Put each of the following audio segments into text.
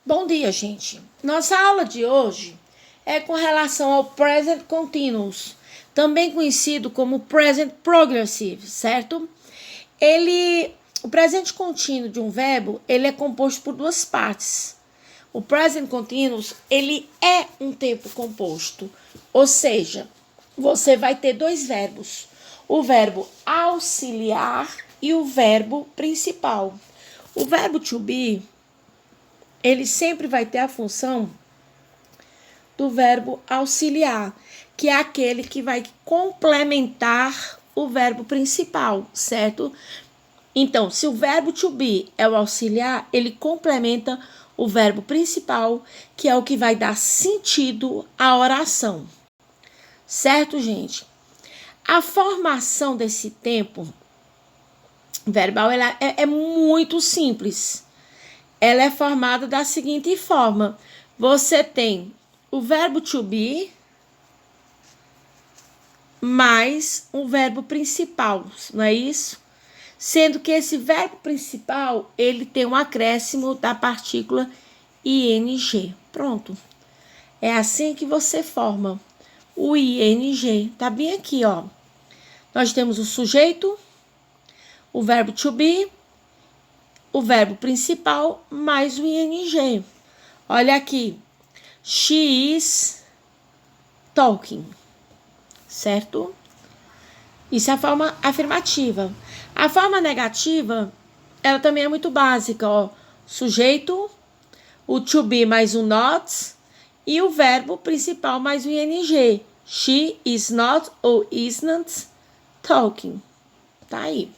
Bom dia, gente. Nossa aula de hoje é com relação ao Present Continuous, também conhecido como Present Progressive, certo? O presente contínuo de um verbo, ele é composto por duas partes. O Present Continuous, ele é um tempo composto, ou seja, você vai ter dois verbos, o verbo auxiliar e o verbo principal. O verbo to be, ele sempre vai ter a função do verbo auxiliar, que é aquele que vai complementar o verbo principal, certo? Então, se o verbo to be é o auxiliar, ele complementa o verbo principal, que é o que vai dar sentido à oração. Certo, gente? A formação desse tempo verbal ela é muito simples. Ela é formada da seguinte forma: você tem o verbo to be mais um verbo principal, não é isso? Sendo que esse verbo principal, ele tem um acréscimo da partícula ing. Pronto. É assim que você forma o ing. Tá bem aqui, ó. Nós temos o sujeito, o verbo to be, o verbo principal mais o ing. Olha aqui. She is talking. Certo? Isso é a forma afirmativa. A forma negativa, ela também é muito básica, ó. Sujeito, o to be mais o not e o verbo principal mais o ing. She is not ou isn't talking. Tá aí.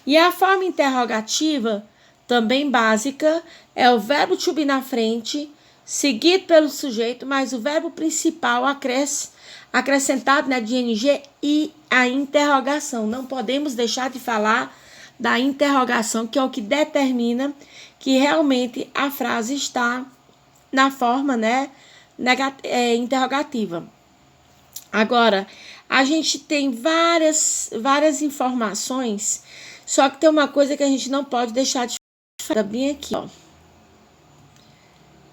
E a forma interrogativa, também básica, é o verbo to be na frente, seguido pelo sujeito, mais o verbo principal acrescentado, né, de ing e a interrogação. Não podemos deixar de falar da interrogação, que é o que determina que realmente a frase está na forma, né, interrogativa. Agora, a gente tem várias informações, só que tem uma coisa que a gente não pode deixar de falar. Bem aqui, ó.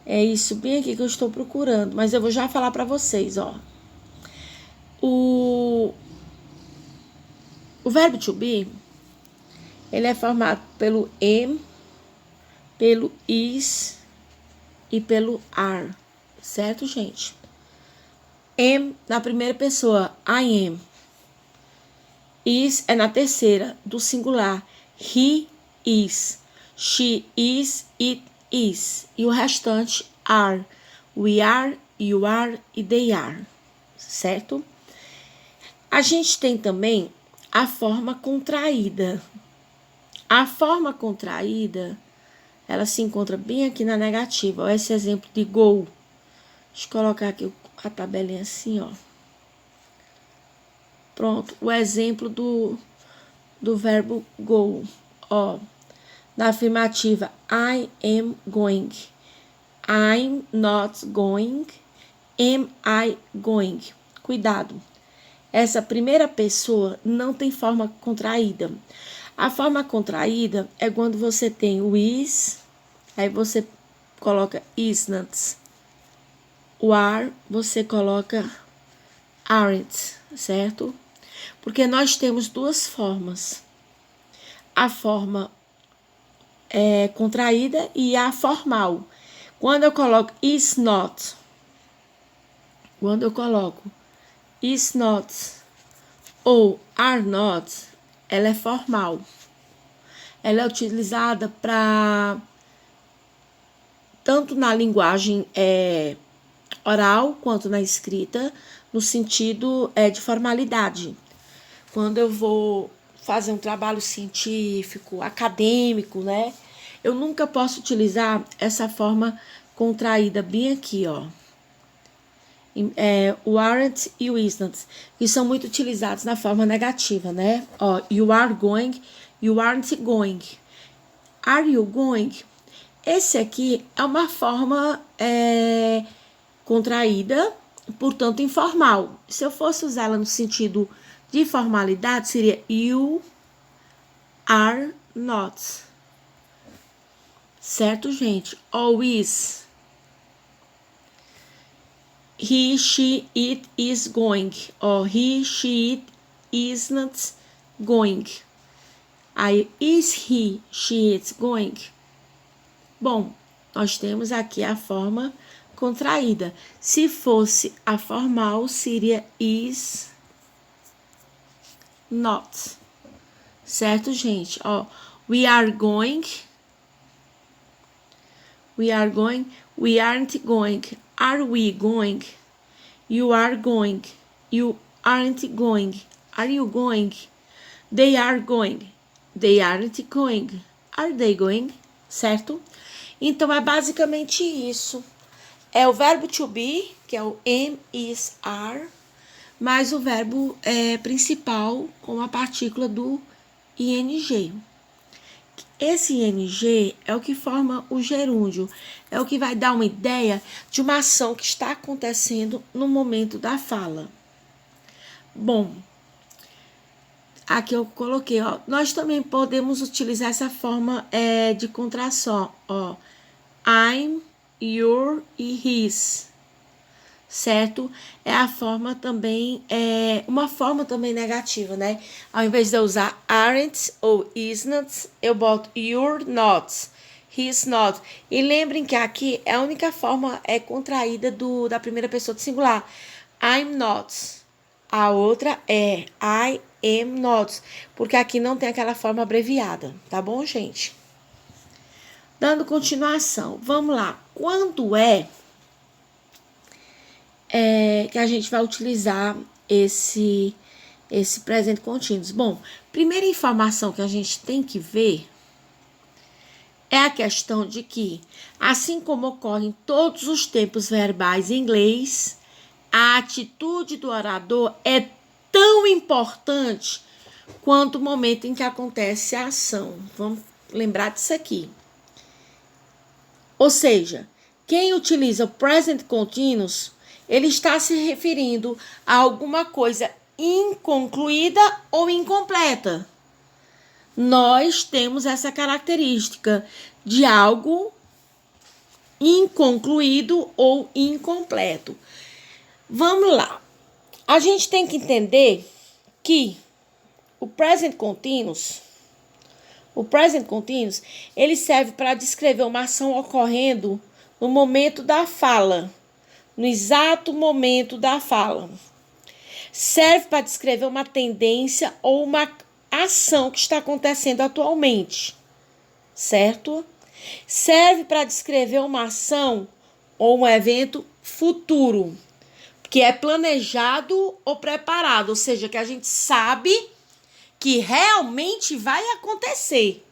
É isso bem aqui que eu estou procurando, mas eu vou já falar para vocês, ó. O verbo to be, ele é formado pelo am, pelo is e pelo are, certo, gente? Am na primeira pessoa, I am. Is é na terceira, do singular, he is. She is, it is. E o restante, are. We are, you are e they are, certo? A gente tem também a forma contraída. A forma contraída, ela se encontra bem aqui na negativa. Olha esse exemplo de go. Deixa eu colocar aqui a tabelinha assim, ó. Pronto, o exemplo do verbo go. Ó, na afirmativa, I am going. I'm not going. Am I going? Cuidado. Essa primeira pessoa não tem forma contraída. A forma contraída é quando você tem o is, aí você coloca isn't. O are, você coloca aren't, certo? Porque nós temos duas formas. A forma contraída e a formal. Quando eu coloco is not, ou are not, ela é formal. Ela é utilizada para tanto na linguagem oral quanto na escrita, no sentido de formalidade. Quando eu vou fazer um trabalho científico, acadêmico, né? Eu nunca posso utilizar essa forma contraída bem aqui, ó. O aren't e o isn't, que são muito utilizados na forma negativa, né? Ó, you are going, you aren't going. Are you going? Esse aqui é uma forma contraída, portanto informal. Se eu fosse usá-la no sentido de formalidade, seria you are not. Certo, gente? Always. He, she, it is going. Or he, she, it is not going. Aí, is he, she, it going? Bom, nós temos aqui a forma contraída. Se fosse a formal, seria is not. Certo, gente? Ó, we are going. We are going. We aren't going. Are we going? You are going. You aren't going. Are you going? They are going. They aren't going. Are they going? Certo? Então, é basicamente isso. É o verbo to be, que é o am, is, are, mais o verbo principal com a partícula do ing. Esse ing é o que forma o gerúndio, é o que vai dar uma ideia de uma ação que está acontecendo no momento da fala. Bom, aqui eu coloquei, ó, nós também podemos utilizar essa forma de contração, ó, I'm, your e his, certo? É a forma também, uma forma também negativa, né? Ao invés de eu usar aren't ou isn't, eu boto you're not, he's not. E lembrem que aqui é a única forma contraída da primeira pessoa do singular. I'm not. A outra é I am not, porque aqui não tem aquela forma abreviada, tá bom, gente? Dando continuação, vamos lá. Quando que a gente vai utilizar esse presente contínuo? Bom, primeira informação que a gente tem que ver é a questão de que, assim como ocorre em todos os tempos verbais em inglês, a atitude do orador é tão importante quanto o momento em que acontece a ação. Vamos lembrar disso aqui. Ou seja, quem utiliza o present continuous, ele está se referindo a alguma coisa inconcluída ou incompleta. Nós temos essa característica de algo inconcluído ou incompleto. Vamos lá. A gente tem que entender que o present continuous, ele serve para descrever uma ação ocorrendo no momento da fala, no exato momento da fala. Serve para descrever uma tendência ou uma ação que está acontecendo atualmente, certo? Serve para descrever uma ação ou um evento futuro, que é planejado ou preparado, ou seja, que a gente sabe que realmente vai acontecer,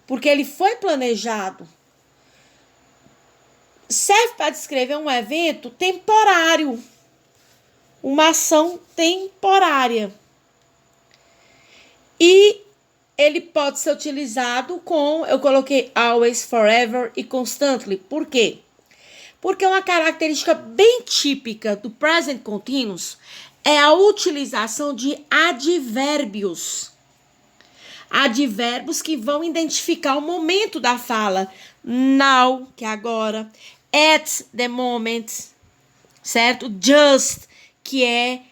porque ele foi planejado. Serve para descrever um evento temporário, uma ação temporária. E ele pode ser utilizado com, eu coloquei always, forever e constantly. Por quê? Porque uma característica bem típica do present continuous é a utilização de advérbios. Advérbios que vão identificar o momento da fala. Now, que é agora. At the moment, certo? Just, que é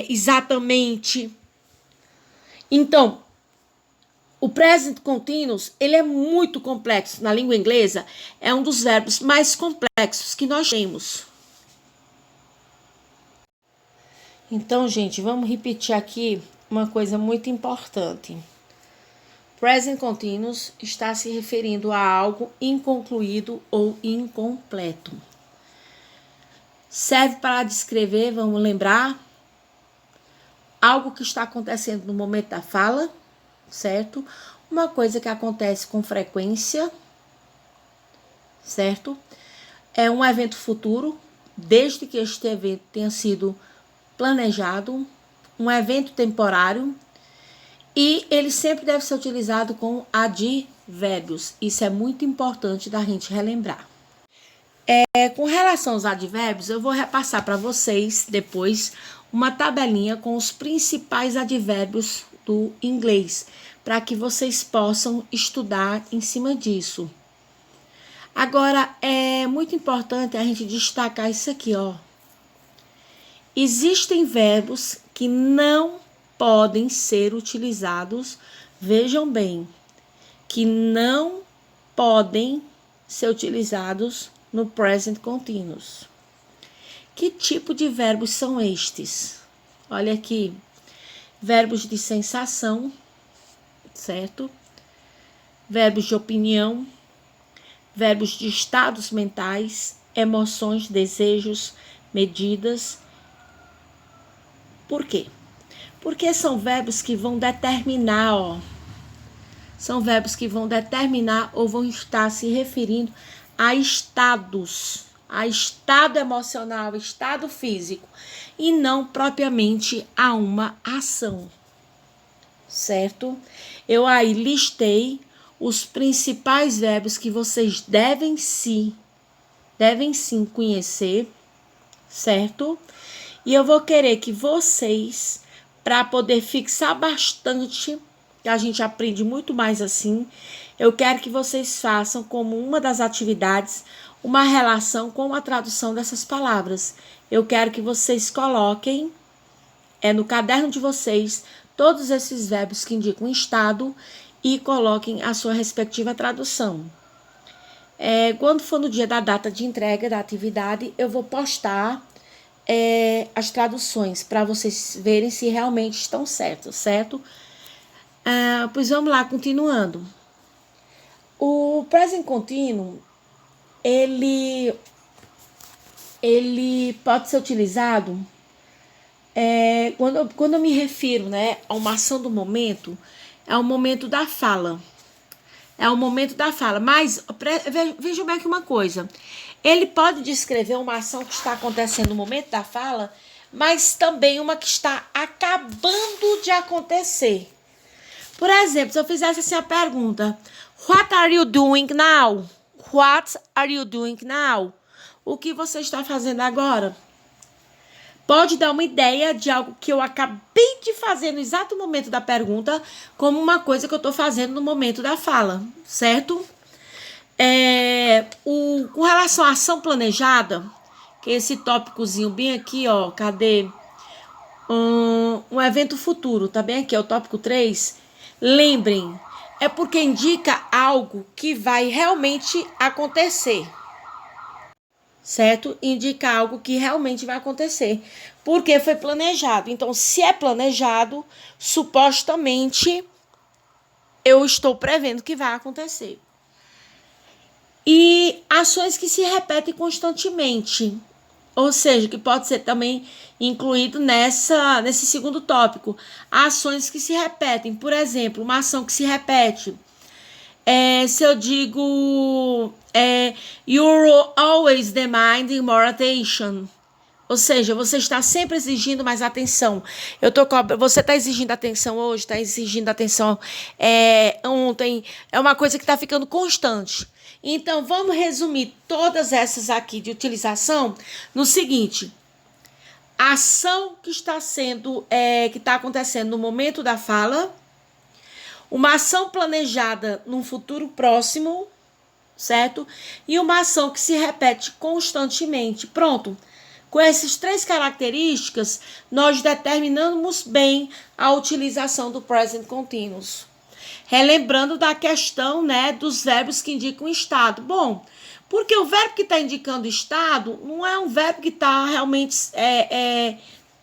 exatamente. Então, o present continuous, ele é muito complexo. Na língua inglesa, é um dos verbos mais complexos que nós temos. Então, gente, vamos repetir aqui uma coisa muito importante. Present continuous está se referindo a algo inconcluído ou incompleto. Serve para descrever, vamos lembrar, algo que está acontecendo no momento da fala, certo? Uma coisa que acontece com frequência, certo? É um evento futuro, desde que este evento tenha sido planejado, um evento temporário, e ele sempre deve ser utilizado com advérbios. Isso é muito importante da gente relembrar. Com relação aos advérbios, eu vou repassar para vocês depois uma tabelinha com os principais advérbios do inglês, para que vocês possam estudar em cima disso, Agora, é muito importante a gente destacar isso aqui, ó. Existem verbos que não podem ser utilizados, vejam bem, que não podem ser utilizados no present continuous. Que tipo de verbos são estes? Olha aqui, verbos de sensação, certo? Verbos de opinião, verbos de estados mentais, emoções, desejos, medidas. Por quê? Porque são verbos que vão determinar, ó. São verbos que vão determinar ou vão estar se referindo a estados, a estado emocional, estado físico, e não propriamente a uma ação, certo? Eu aí listei os principais verbos que vocês devem sim conhecer, certo? E eu vou querer que vocês, para poder fixar bastante, que a gente aprende muito mais assim, eu quero que vocês façam como uma das atividades uma relação com a tradução dessas palavras. Eu quero que vocês coloquem no caderno de vocês todos esses verbos que indicam estado e coloquem a sua respectiva tradução. Quando for no dia da data de entrega da atividade, eu vou postar as traduções para vocês verem se realmente estão certas, certo? Pois vamos lá, continuando. O present continuo, ele pode ser utilizado quando eu me refiro, né, a uma ação do momento, é o momento da fala. É o momento da fala. Mas vejam bem aqui uma coisa. Ele pode descrever uma ação que está acontecendo no momento da fala, mas também uma que está acabando de acontecer. Por exemplo, se eu fizesse assim a pergunta: What are you doing now? What are you doing now? O que você está fazendo agora? Pode dar uma ideia de algo que eu acabei de fazer no exato momento da pergunta, como uma coisa que eu estou fazendo no momento da fala, certo? Com relação à ação planejada, que é esse tópicozinho bem aqui, ó, cadê? Um evento futuro, tá bem aqui, é o tópico 3. Lembrem, é porque indica algo que vai realmente acontecer, certo? Indica algo que realmente vai acontecer, porque foi planejado. Então, se é planejado, supostamente eu estou prevendo que vai acontecer. E ações que se repetem constantemente, ou seja, que pode ser também incluído nesse segundo tópico. Ações que se repetem, por exemplo, uma ação que se repete. Se eu digo you're always demanding more attention, ou seja, você está sempre exigindo mais atenção. Você está exigindo atenção hoje, está exigindo atenção ontem, é uma coisa que está ficando constante. Então, vamos resumir todas essas aqui de utilização no seguinte: a ação que está acontecendo no momento da fala, uma ação planejada num futuro próximo, certo? E uma ação que se repete constantemente. Pronto. Com essas 3 características, nós determinamos bem a utilização do present continuous. Relembrando da questão, né, dos verbos que indicam estado. Bom, porque o verbo que está indicando estado não é um verbo que está realmente...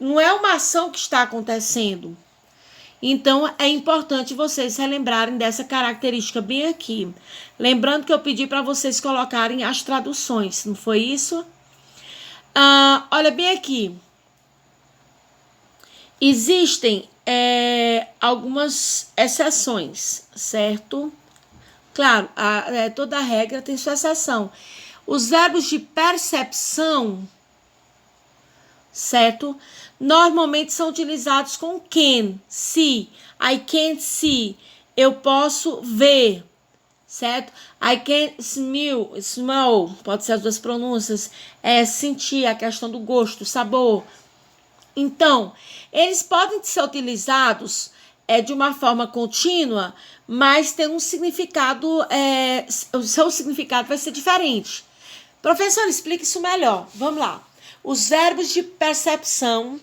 não é uma ação que está acontecendo. Então, é importante vocês relembrarem dessa característica bem aqui. Lembrando que eu pedi para vocês colocarem as traduções, não foi isso? Olha bem aqui. Existem algumas exceções, certo? Claro, toda regra tem sua exceção. Os verbos de percepção, certo? Normalmente são utilizados com can, see. I can't see. Eu posso ver, certo? I can't smell. Pode ser as 2 pronúncias. Sentir, a questão do gosto, sabor. Então, eles podem ser utilizados é de uma forma contínua, mas tem um significado, o seu significado vai ser diferente. Professor, explique isso melhor. Vamos lá. Os verbos de percepção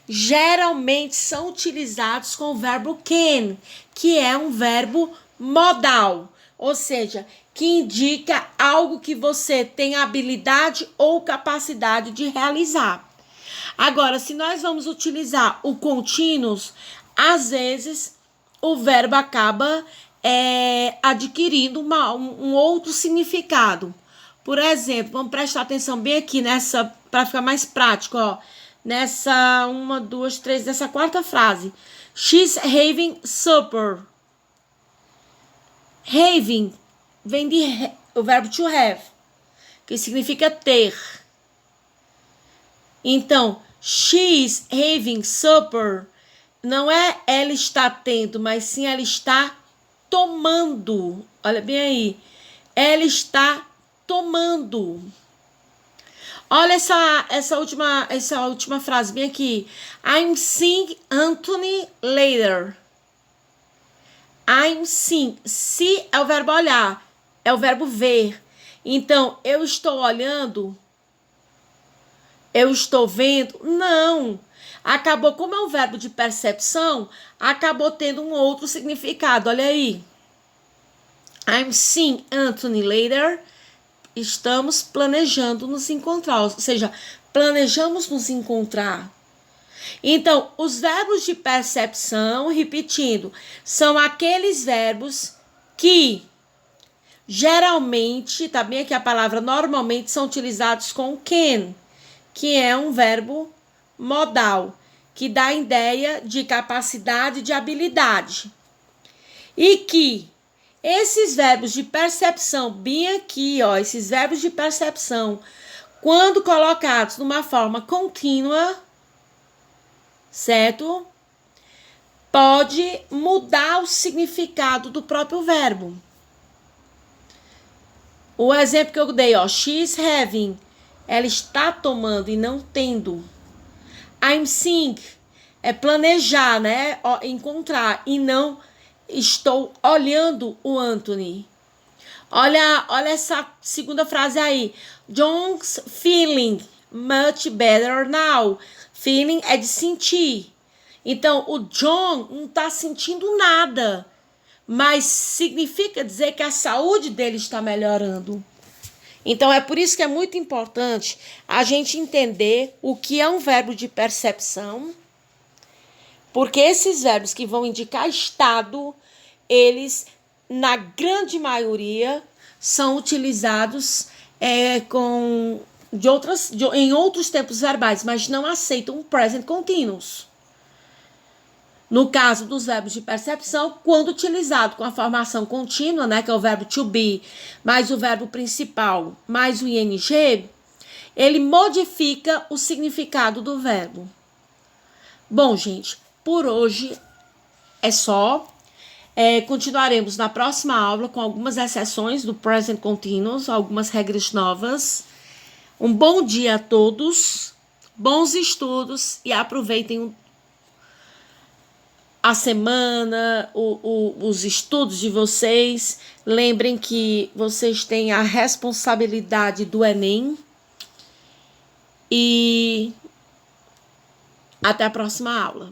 geralmente são utilizados com o verbo can, que é um verbo modal, ou seja, que indica algo que você tem habilidade ou capacidade de realizar. Agora, se nós vamos utilizar o contínuos, às vezes o verbo acaba adquirindo um outro significado. Por exemplo, vamos prestar atenção bem aqui nessa, para ficar mais prático, ó. Nessa 1, 2, 3, nessa quarta frase. She's having supper. Having vem de o verbo to have, que significa ter. Então, she's having supper não é ela está tendo, mas sim ela está tomando. Olha bem aí. Ela está tomando. Olha essa última frase bem aqui. I'm seeing Anthony later. I'm seeing. Se é o verbo olhar, é o verbo ver. Então, eu estou olhando, eu estou vendo. Não. Acabou, como é um verbo de percepção, acabou tendo um outro significado. Olha aí. I'm seeing Anthony later. Estamos planejando nos encontrar, ou seja, planejamos nos encontrar. Então, os verbos de percepção, repetindo, são aqueles verbos que geralmente, tá bem aqui a palavra normalmente, são utilizados com can, que é um verbo modal, que dá a ideia de capacidade, de habilidade. E que esses verbos de percepção, bem aqui, ó, esses verbos de percepção, quando colocados numa forma contínua, certo? Pode mudar o significado do próprio verbo. O exemplo que eu dei, ó, she's having, ela está tomando e não tendo. I'm seeing, é planejar, né? Encontrar e não estou olhando o Anthony. Olha essa segunda frase aí. John's feeling much better now. Feeling é de sentir. Então, o John não está sentindo nada, mas significa dizer que a saúde dele está melhorando. Então, é por isso que é muito importante a gente entender o que é um verbo de percepção, porque esses verbos que vão indicar estado, eles, na grande maioria, são utilizados em outros tempos verbais, mas não aceitam o present continuous. No caso dos verbos de percepção, quando utilizado com a formação contínua, né, que é o verbo to be, mais o verbo principal, mais o ing, ele modifica o significado do verbo. Bom, gente, por hoje é só. Continuaremos na próxima aula com algumas exceções do present continuous, algumas regras novas. Um bom dia a todos, bons estudos e aproveitem a semana, os estudos de vocês. Lembrem que vocês têm a responsabilidade do Enem. E até a próxima aula.